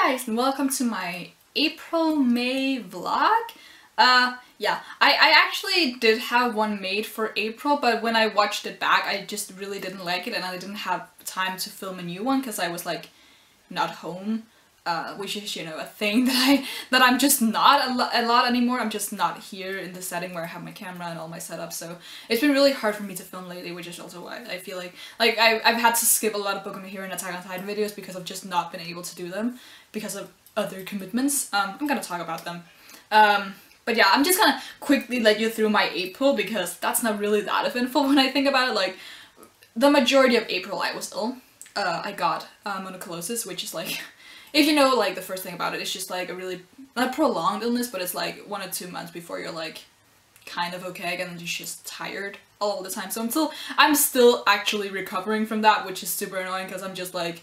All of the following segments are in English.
guys, and welcome to my April-May vlog. Yeah, I actually did have one made for April, but when I watched it back, I just really didn't like it and I didn't have time to film a new one because I was like not home, which is, you know, a thing that I'm just not a lot anymore. I'm just not here in the setting where I have my camera and all my setup, so it's been really hard for me to film lately, which is also why I feel like I've had to skip a lot of Boku no Hero and Attack on Titan videos because I've just not been able to do them because of other commitments. I'm gonna talk about them. But yeah, I'm just gonna quickly let you through my April because that's not really that eventful when I think about it. Like, the majority of April I was ill. I got monocolosis, which is like, if you know, like, the first thing about it, it's just like a really, not prolonged illness, but it's like 1 or 2 months before you're like kind of okay again and you're just tired all the time. So I'm still actually recovering from that, which is super annoying because I'm just like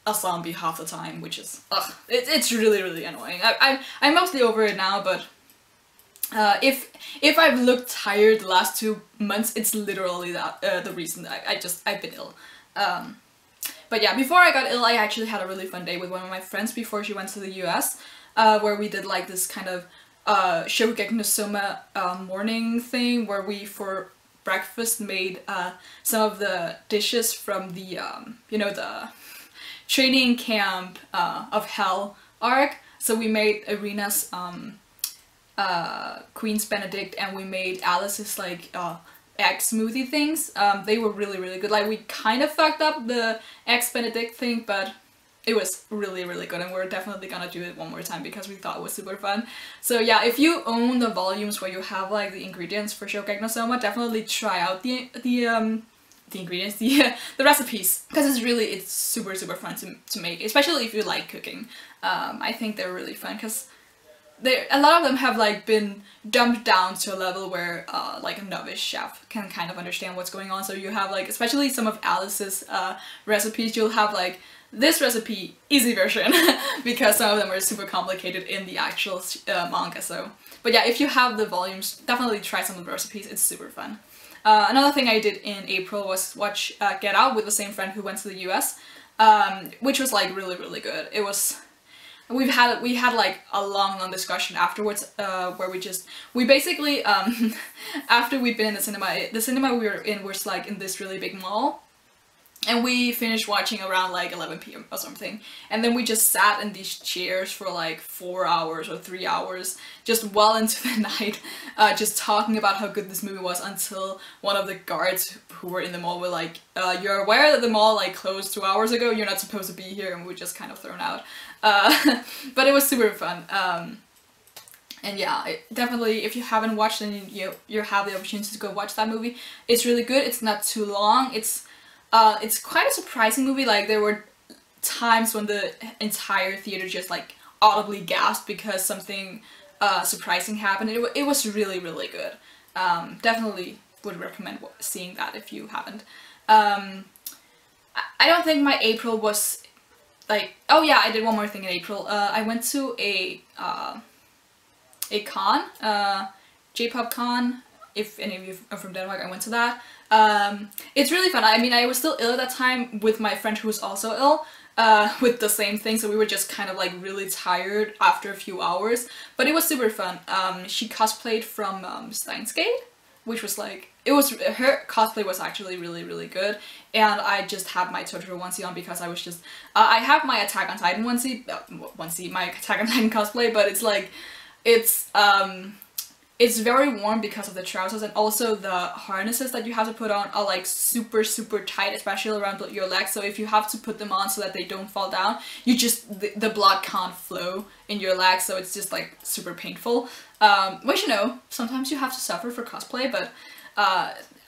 a zombie half the time, which is, it's really annoying. I'm mostly over it now, but if I've looked tired the last 2 months, it's literally that the reason that I've been ill. But yeah, before I got ill, I actually had a really fun day with one of my friends before she went to the US, where we did like this kind of Shokugeki no Soma morning thing, where we for breakfast made some of the dishes from the you know, the training camp of Hell arc. So we made Irina's Queen's Benedict, and we made Alice's like egg smoothie things. They were really good. Like, we kind of fucked up the eggs Benedict thing, but it was really good, and we're definitely gonna do it one more time because we thought it was super fun. So yeah, if you own the volumes where you have like the ingredients for Shokugeki no Soma, definitely try out the ingredients, the recipes, because it's super fun to make, especially if you like cooking. I think they're really fun because a lot of them have like been dumbed down to a level where like a novice chef can kind of understand what's going on. So you have like, especially some of Alice's recipes, you'll have like this recipe easy version because some of them are super complicated in the actual manga. So, but yeah, if you have the volumes, definitely try some of the recipes. It's super fun. Another thing I did in April was watch Get Out with the same friend who went to the US, which was like really good. It was. We had like a long discussion afterwards, where we basically after we'd been in the cinema we were in was like in this really big mall, and we finished watching around like 11 p.m. or something, and then we just sat in these chairs for like 4 hours or 3 hours, just well into the night, just talking about how good this movie was, until one of the guards who were in the mall were like, you're aware that the mall like closed 2 hours ago, you're not supposed to be here, and we were just kind of thrown out. But it was super fun. And yeah, definitely, if you haven't watched and you have the opportunity to go watch that movie, it's really good. It's not too long. It's quite a surprising movie. Like, there were times when the entire theater just like audibly gasped because something surprising happened. It was really good. Definitely would recommend seeing that if you haven't. I don't think my April was like, oh yeah, I did one more thing in April. I went to a con, J-pop con. If any of you are from Denmark, I went to that. It's really fun. I mean, I was still ill at that time with my friend who was also ill, with the same thing, so we were just kind of like really tired after a few hours, but it was super fun. She cosplayed from Steins Gate, which was like, her cosplay was actually really good, and I just had my Totoro onesie on because I was just, I have my Attack on Titan onesie, my Attack on Titan cosplay, but it's like, it's very warm because of the trousers, and also the harnesses that you have to put on are like super tight, especially around your legs, so if you have to put them on so that they don't fall down, the blood can't flow in your legs, so it's just like super painful. Which, you know, sometimes you have to suffer for cosplay, but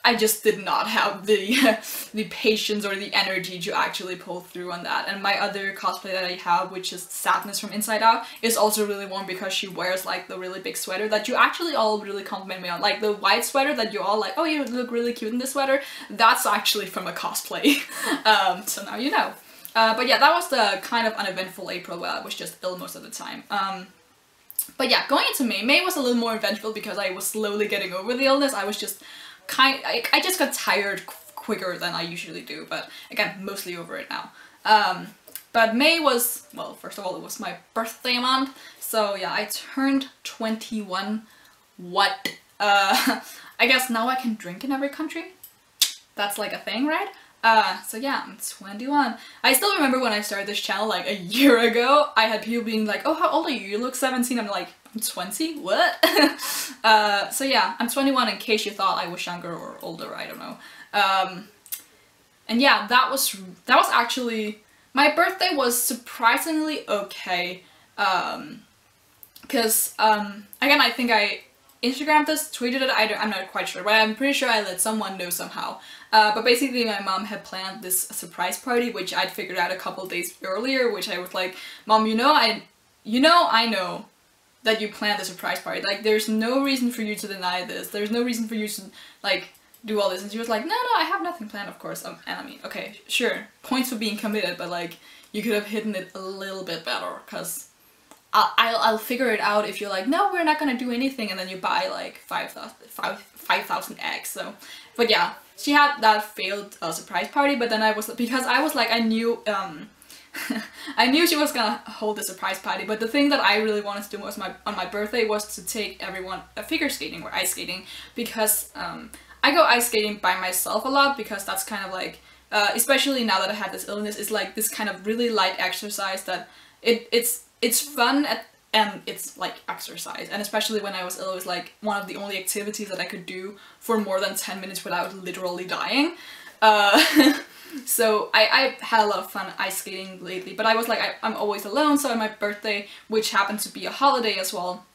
I just did not have the patience or the energy to actually pull through on that. And my other cosplay that I have, which is Sadness from Inside Out, is also really warm because she wears like the really big sweater that you actually all really compliment me on. Like the white sweater that you all like, oh, you look really cute in this sweater, that's actually from a cosplay. So now you know. But yeah, that was the kind of uneventful April where I was just ill most of the time. But yeah, going into May, May was a little more eventful because I was slowly getting over the illness. I was just I just got tired quicker than I usually do, but again, mostly over it now. But May was, well, first of all, it was my birthday month. So yeah, I turned 21. What? I guess now I can drink in every country. That's like a thing, right? So yeah, I'm 21. I still remember when I started this channel like a year ago, I had people being like, oh, how old are you? You look 17. I'm like, I'm 20? What? So yeah, I'm 21 in case you thought I was younger or older, I don't know. And yeah, that was actually, my birthday was surprisingly okay. Because, again, I think I Instagrammed this, tweeted it, I'm not quite sure, but I'm pretty sure I let someone know somehow. But basically my mom had planned this surprise party, which I'd figured out a couple days earlier, which I was like, Mom, I know that you planned the surprise party. Like, there's no reason for you to deny this. There's no reason for you to, like, do all this. And she was like, no, I have nothing planned, of course. And I mean, okay, sure, points for being committed, but like, you could have hidden it a little bit better, because I'll figure it out if you're like, no, we're not gonna do anything, and then you buy like 5,000 eggs. So, but yeah, she had that failed surprise party, but then because I was like, I knew I knew she was gonna hold a surprise party, but the thing that I really wanted to do on my birthday was to take everyone figure skating or ice skating, because I go ice skating by myself a lot, because that's kind of like, especially now that I had this illness, it's like this kind of really light exercise that it's fun and it's like exercise, and especially when I was ill, it was like one of the only activities that I could do for more than 10 minutes without literally dying. So I had a lot of fun ice skating lately, but I was like, I'm always alone, so on my birthday, which happened to be a holiday as well,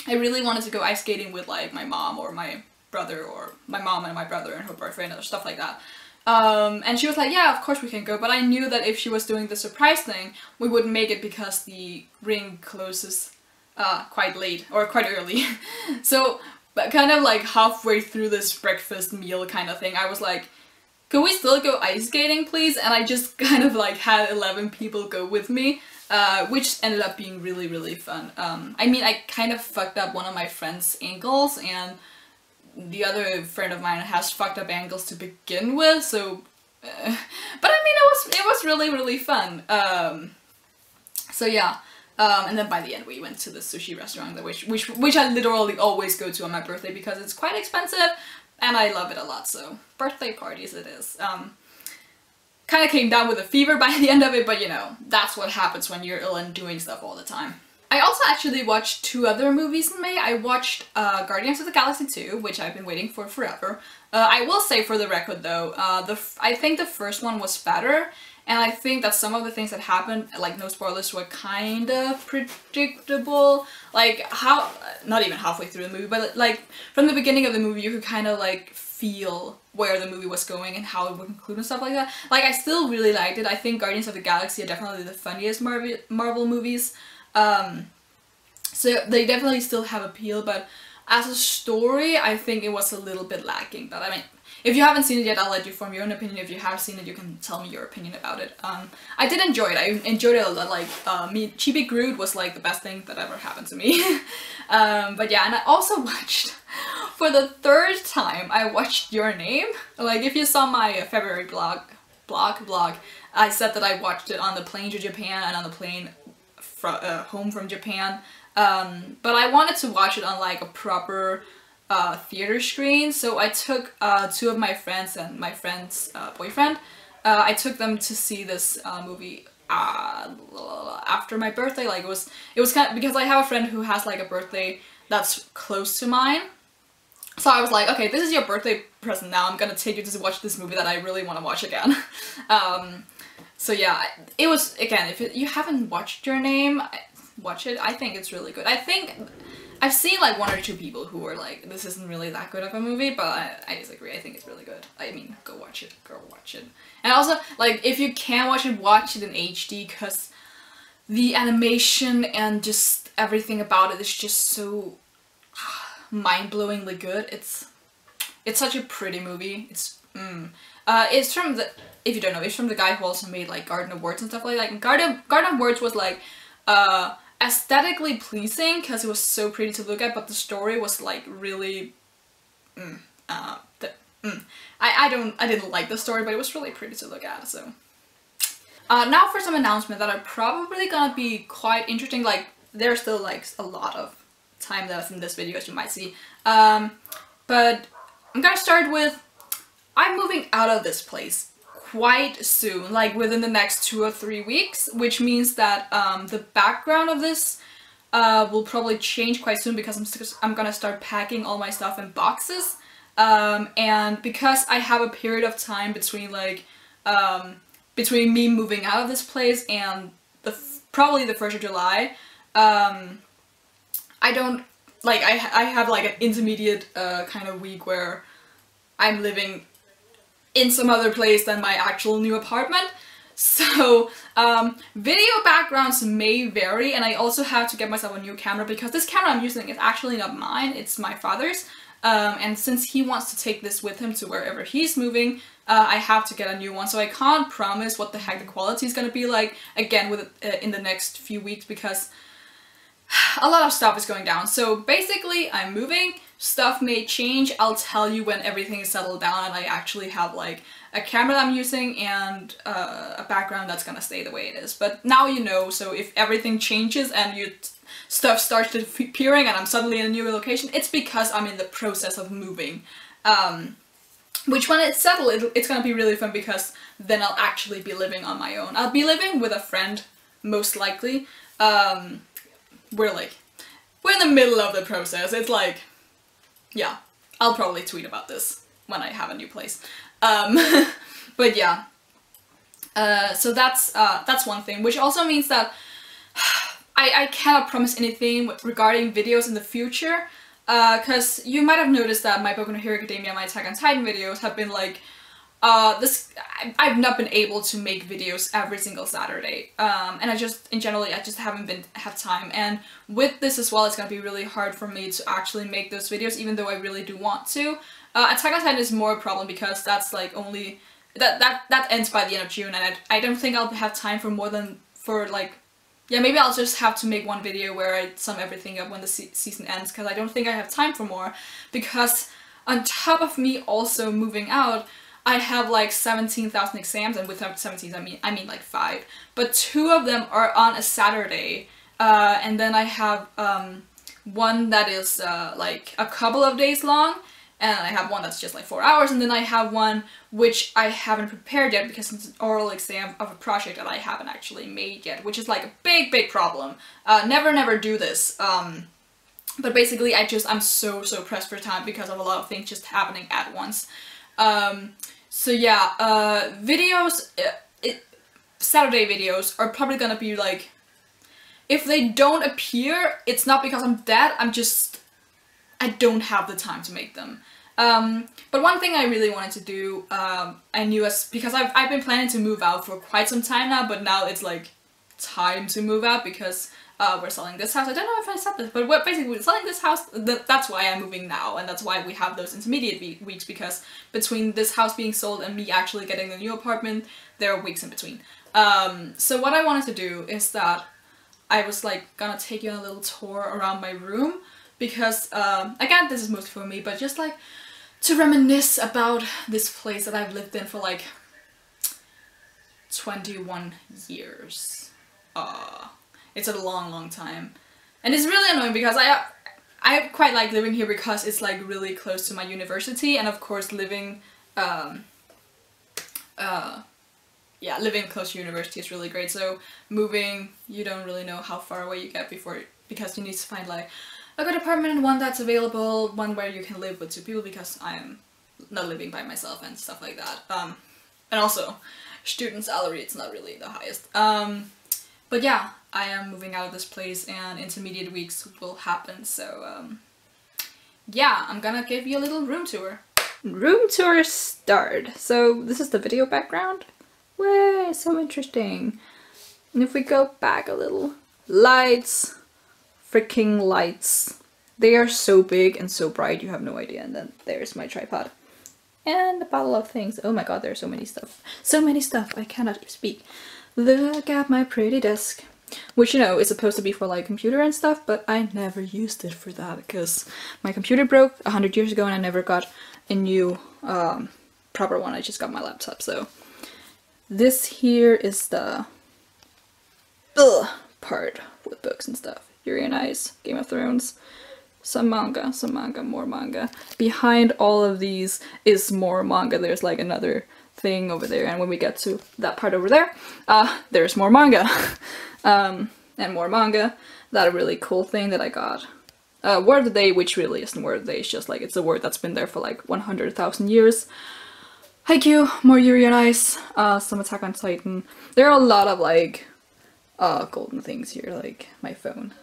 I really wanted to go ice skating with like my mom or my brother, or my mom and my brother and her boyfriend or stuff like that. And she was like, yeah, of course we can go, but I knew that if she was doing the surprise thing, we wouldn't make it because the ring closes quite late, or quite early. So, but kind of like halfway through this breakfast meal kind of thing, I was like, could we still go ice skating, please? And I just kind of like had 11 people go with me, which ended up being really, really fun. I mean, I kind of fucked up one of my friend's ankles, and the other friend of mine has fucked up ankles to begin with, so but I mean, it was really, really fun. So yeah, and then by the end we went to the sushi restaurant, which I literally always go to on my birthday because it's quite expensive and I love it a lot. So birthday parties it is. Kind of came down with a fever by the end of it, but you know, that's what happens when you're ill and doing stuff all the time. I also actually watched 2 other movies in May. I watched Guardians of the Galaxy 2, which I've been waiting for forever. I will say for the record though, I think the first one was better, and I think that some of the things that happened, like no spoilers, were kind of predictable. Like not even halfway through the movie, but like from the beginning of the movie you could kind of like feel where the movie was going and how it would conclude and stuff like that. Like, I still really liked it. I think Guardians of the Galaxy are definitely the funniest Marvel movies. So they definitely still have appeal, but as a story, I think it was a little bit lacking. But I mean, if you haven't seen it yet, I'll let you form your own opinion. If you have seen it, you can tell me your opinion about it. I did enjoy it. I enjoyed it a lot. Like, Chibi Groot was like the best thing that ever happened to me. But yeah, and I also watched, for the 3rd time, I watched Your Name. Like, if you saw my February blog, I said that I watched it on the plane to Japan and on the plane home from Japan. But I wanted to watch it on like a proper theater screen, so I took 2 of my friends and my friend's boyfriend. I took them to see this movie after my birthday. Like, it was kind of, because I have a friend who has like a birthday that's close to mine. So I was like, okay, this is your birthday present now, I'm gonna take you to watch this movie that I really want to watch again. So yeah, it was, again, if you haven't watched Your Name, watch it. I think it's really good. I think I've seen like 1 or 2 people who were like, this isn't really that good of a movie, but I disagree. I think it's really good. I mean, go watch it. Girl, watch it. And also, like, if you can watch it in HD, because the animation and just everything about it is just so mind-blowingly good. It's such a pretty movie. It's from the, if you don't know, it's from the guy who also made like Garden of Words and stuff like that. And Garden of Words was like aesthetically pleasing because it was so pretty to look at, but the story was like really I didn't like the story, but it was really pretty to look at. So Now for some announcements that are probably gonna be quite interesting. Like, there's still like a lot of time left in this video, as you might see. But I'm gonna start with, I'm moving out of this place quite soon, like within the next 2 or 3 weeks, which means that the background of this will probably change quite soon because I'm gonna start packing all my stuff in boxes. And because I have a period of time between like between me moving out of this place and probably the 1st of July, I don't like I have like an intermediate kind of week where I'm living in some other place than my actual new apartment. So video backgrounds may vary, and I also have to get myself a new camera because this camera I'm using is actually not mine, it's my father's. And since he wants to take this with him to wherever he's moving, I have to get a new one. So I can't promise what the heck the quality is gonna be like again with in the next few weeks because a lot of stuff is going down. So basically, I'm moving, stuff may change, I'll tell you when everything is settled down and I actually have like a camera that I'm using and a background that's gonna stay the way it is. But now you know, so if everything changes and stuff starts disappearing and I'm suddenly in a new location, it's because I'm in the process of moving. Which when it's settled, it's gonna be really fun because then I'll actually be living on my own. I'll be living with a friend, most likely. We're in the middle of the process. It's like, yeah, I'll probably tweet about this when I have a new place. But yeah, so that's one thing, which also means that I cannot promise anything regarding videos in the future, because you might have noticed that my Boku no Hero Academia and my Attack on Titan videos have been like, I've not been able to make videos every single Saturday, and in general, I just haven't have time, and with this as well, it's gonna be really hard for me to actually make those videos, even though I really do want to. Attack on Titan is more a problem because that's like only, that ends by the end of June, and I don't think I'll have time for yeah, maybe I'll just have to make one video where I sum everything up when the season ends, because I don't think I have time for more, because on top of me also moving out, I have like 17,000 exams, and with 17 I mean like 5, but 2 of them are on a Saturday, and then I have one that is like a couple of days long, and I have one that's just like 4 hours, and then I have one which I haven't prepared yet because it's an oral exam of a project that I haven't actually made yet, which is like a big problem. Never do this. But basically I'm so pressed for time because of a lot of things just happening at once. So yeah, videos, Saturday videos are probably gonna be like, if they don't appear, it's not because I'm dead, I don't have the time to make them. But one thing I really wanted to do, because I've been planning to move out for quite some time now, but now it's like time to move out because we're selling this house. I don't know if I said this, but basically we're selling this house. That's why I'm moving now, and that's why we have those intermediate weeks, because between this house being sold and me actually getting a new apartment, there are weeks in between. So what I wanted to do is that I was like gonna take you on a little tour around my room, because again, this is mostly for me, but just like to reminisce about this place that I've lived in for like 21 years. It's a long time, and it's really annoying because I quite like living here because it's like really close to my university, and of course living living close to university is really great. So moving, you don't really know how far away you get because you need to find like a good apartment and one that's available, one where you can live with 2 people, because I am not living by myself and stuff like that. And also, student salary, it's not really the highest. But yeah, I am moving out of this place and intermediate weeks will happen, so yeah, I'm gonna give you a little room tour. Room tour start. So this is the video background. Way, so interesting. And if we go back a little, lights. Freaking lights. They are so big and so bright, you have no idea. And then there's my tripod. And a bottle of things. Oh my god, there's so many stuff. So many stuff, I cannot speak. Look at my pretty desk. Which, you know, is supposed to be for like computer and stuff, but I never used it for that because my computer broke 100 years ago and I never got a new proper one. I just got my laptop, so This here is the part with books and stuff. Yuri on Ice, Game of Thrones, some manga, more manga. Behind all of these is more manga. There's like another thing over there, and when we get to that part over there, there's more manga. And more manga. That really cool thing that I got. Word of the day, which really isn't word of the day, it's just like, it's a word that's been there for like 100,000 years. Haikyuu, more Yuri on Ice, some Attack on Titan. There are a lot of like, golden things here, like my phone,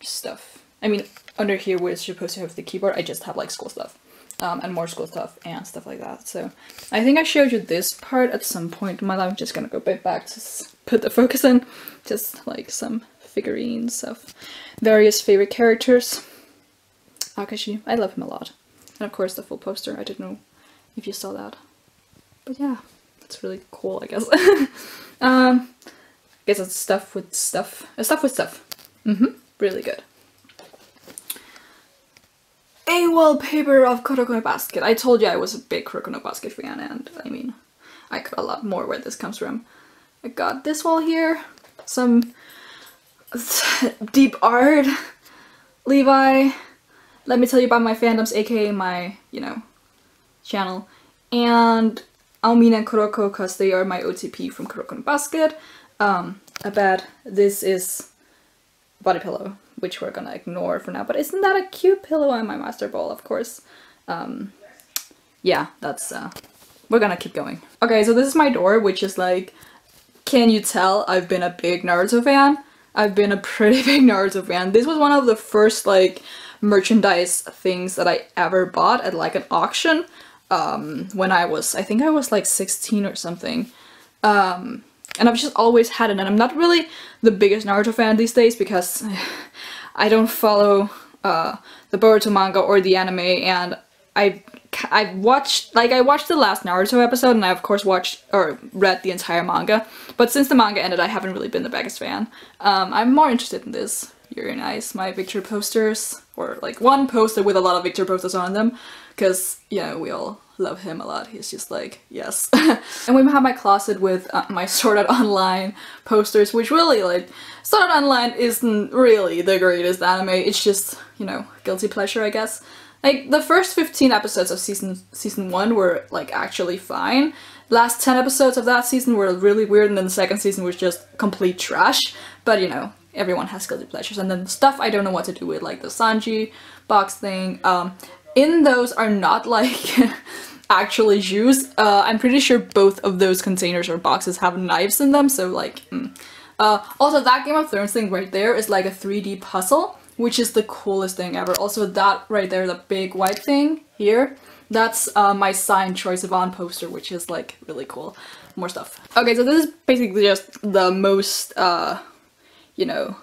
stuff. I mean, under here where it's supposed to have the keyboard, I just have like school stuff, and more school stuff and stuff like that. So I think I showed you this part at some point in my life. I'm just gonna go back to put the focus in, just like some figurines of various favorite characters. Akashi, I love him a lot. And of course the full poster, I don't know if you saw that. But yeah, it's really cool, I guess. I guess it's stuff with stuff. Stuff with stuff. Really good. A wallpaper of Kuroko no Basket. I told you I was a big Kuroko no Basket fan, and I mean, I got a lot more where this comes from. I got this wall here. Some deep art. Levi. Let me tell you about my fandoms, aka my, you know, channel. And Aomina and Kuroko, because they are my OTP from Kuroko no Basket. I bet this is body pillow, which we're gonna ignore for now, but isn't that a cute pillow on my master ball, of course. Yeah, that's, we're gonna keep going. Okay, so this is my door, which is like, can you tell I've been a big Naruto fan? I've been a pretty big Naruto fan. This was one of the first, like, merchandise things that I ever bought at, like, an auction, when I think I was, like, 16 or something. And I've just always had it, and I'm not really the biggest Naruto fan these days because I don't follow the Boruto manga or the anime, and I watched the last Naruto episode, and I of course watched or read the entire manga, but since the manga ended I haven't really been the biggest fan. I'm more interested in this. Yuri on Ice, my Victor posters, or like one poster with a lot of Victor posters on them, because, you know, we all love him a lot. He's just like, yes. And we have my closet with my Sword Art Online posters, which really, like, Sword Art Online isn't really the greatest anime. It's just, you know, guilty pleasure, I guess. Like, the first 15 episodes of season 1 were, like, actually fine. Last 10 episodes of that season were really weird, and then the second season was just complete trash. But, you know, everyone has guilty pleasures. And then stuff I don't know what to do with, like the Sanji box thing. In those are not, like, actually used. I'm pretty sure both of those containers or boxes have knives in them, so, like, Also, that Game of Thrones thing right there is like a 3D puzzle, which is the coolest thing ever. Also, that right there, the big white thing here, that's my signed Troye Sivan poster, which is like really cool. More stuff. Okay, so this is basically just the most, you know,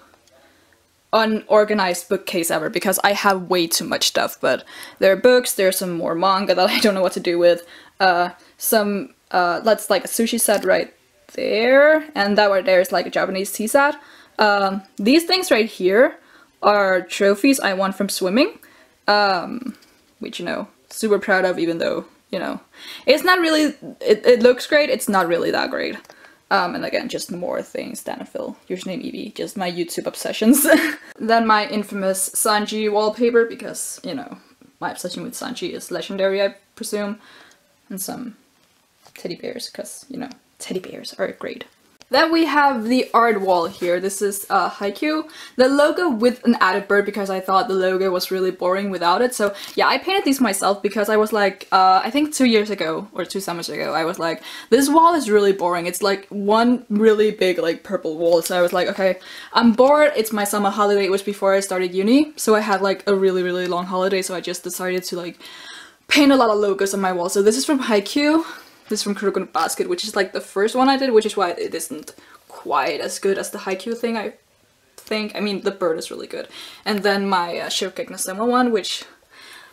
unorganized bookcase ever, because I have way too much stuff, but there are books, there's some more manga that I don't know what to do with, that's like a sushi set right there, and that right there is like a Japanese tea set. These things right here are trophies I won from swimming, which, you know, super proud of, even though, you know, it's not really, it looks great, it's not really that great. And again, just more things. Danafil, username Evie, just my YouTube obsessions. Then my infamous Sanji wallpaper, because, you know, my obsession with Sanji is legendary, I presume. And some teddy bears, because, you know, teddy bears are great. Then we have the art wall here. This is Haikyuu. The logo with an added bird, because I thought the logo was really boring without it. So yeah, I painted these myself because I was like, I think 2 years ago, or 2 summers ago, I was like, this wall is really boring. It's like one really big like purple wall. So I was like, okay, I'm bored. It's my summer holiday. It was before I started uni. So I had like a really, really long holiday. So I just decided to like paint a lot of logos on my wall. So this is from Haikyuu. This is from Kuroko no Basket, which is like the first one I did, which is why it isn't quite as good as the Haikyuu thing, I think. I mean, the bird is really good. And then my Shokugeki no Soma one, which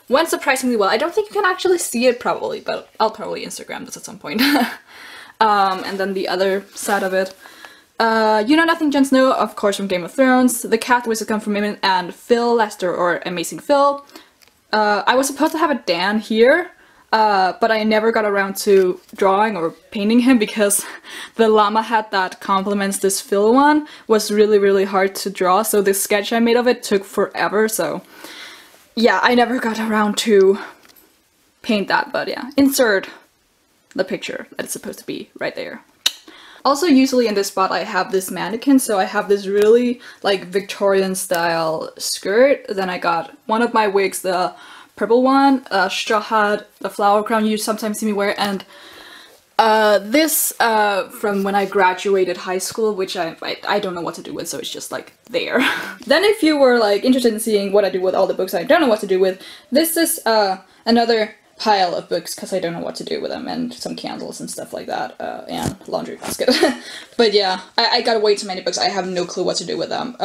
went surprisingly well. I don't think you can actually see it probably, but I'll probably Instagram this at some point. And then the other side of it. You Know Nothing, Jon Snow, of course, from Game of Thrones. The cat was to come from him and Phil Lester, or Amazing Phil. I was supposed to have a Dan here. but I never got around to drawing or painting him because the llama hat that complements this Phil one was really, really hard to draw, so the sketch I made of it took forever, so yeah, I never got around to paint that, but yeah, insert the picture that it's supposed to be right there. Also, usually in this spot I have this mannequin, so I have this really like Victorian style skirt, then I got one of my wigs, the purple one, straw hat, the flower crown you sometimes see me wear, and this from when I graduated high school, which I don't know what to do with, so it's just like there. Then if you were like interested in seeing what I do with all the books I don't know what to do with, this is another pile of books because I don't know what to do with them, and some candles and stuff like that, and laundry basket. But yeah, I got way too many books. I have no clue what to do with them.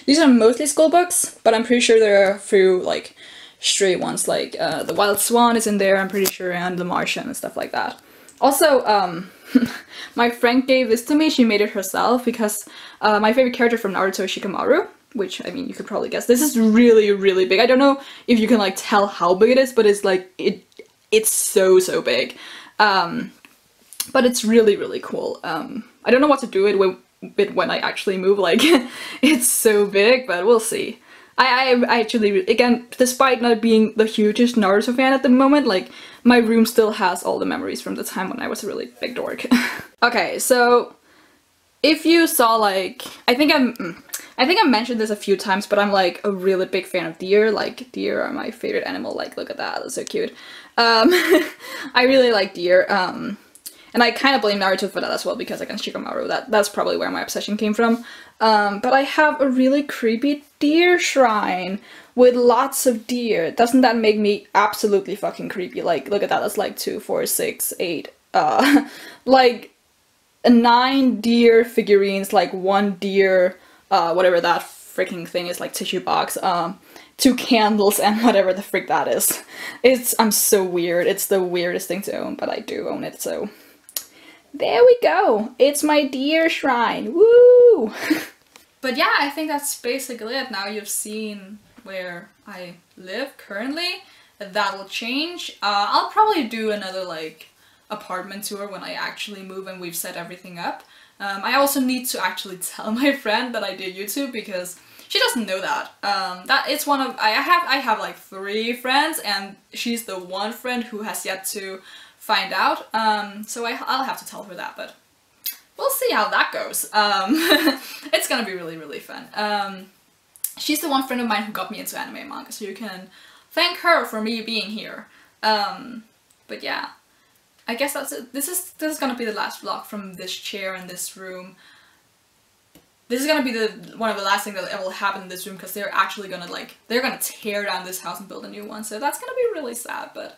These are mostly school books, but I'm pretty sure there are a few like stray ones, like The Wild Swan is in there, I'm pretty sure, and The Martian and stuff like that. Also, my friend gave this to me. She made it herself because my favorite character from Naruto is Shikamaru, which, I mean, you could probably guess. This is really, really big. I don't know if you can like tell how big it is, but it's like, it's so big. But it's really, really cool. I don't know what to do with it when I actually move, like, it's so big, but we'll see. I actually, again, despite not being the hugest Naruto fan at the moment, like, my room still has all the memories from the time when I was a really big dork. Okay, so if you saw, like, I think I mentioned this a few times, but I'm like a really big fan of deer. Like, deer are my favorite animal. Like, look at that, that's so cute. I really like deer. And I kind of blame Naruto for that as well, because against Shikamaru, that's probably where my obsession came from. But I have a really creepy deer shrine with lots of deer. Doesn't that make me absolutely fucking creepy? Like, look at that, that's like 2, 4, 6, 8, like 9 deer figurines, like 1 deer, whatever that freaking thing is, like tissue box, 2 candles, and whatever the frick that is. I'm so weird. It's the weirdest thing to own, but I do own it, so there we go. It's my deer shrine. Woo! But yeah, I think that's basically it. Now you've seen where I live currently. That will change. I'll probably do another like apartment tour when I actually move and we've set everything up. I also need to actually tell my friend that I did YouTube because she doesn't know that. That it's one of I have like 3 friends, and she's the one friend who has yet to find out. So I'll have to tell her that, but we'll see how that goes. It's gonna be really, really fun. She's the one friend of mine who got me into anime and manga, so you can thank her for me being here. But yeah, I guess that's it. This is gonna be the last vlog from this chair in this room. This is gonna be one of the last things that will happen in this room, because they're actually gonna they're gonna tear down this house and build a new one, so that's gonna be really sad, but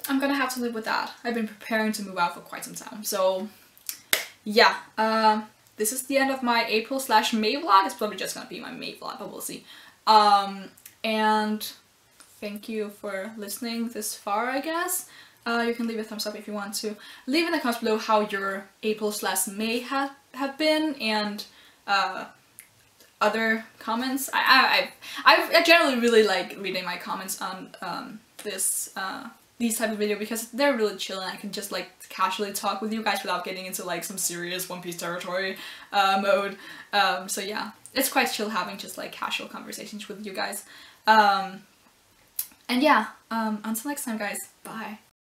I'm gonna have to live with that. I've been preparing to move out for quite some time, so yeah. This is the end of my April/May vlog. It's probably just gonna be my May vlog, but we'll see. And thank you for listening this far, I guess. You can leave a thumbs up if you want to. Leave in the comments below how your April/May have been, and other comments. I generally really like reading my comments on these type of video, because they're really chill and I can just like casually talk with you guys without getting into like some serious One Piece territory mode. So yeah, it's quite chill having just like casual conversations with you guys. And yeah, until next time guys, bye.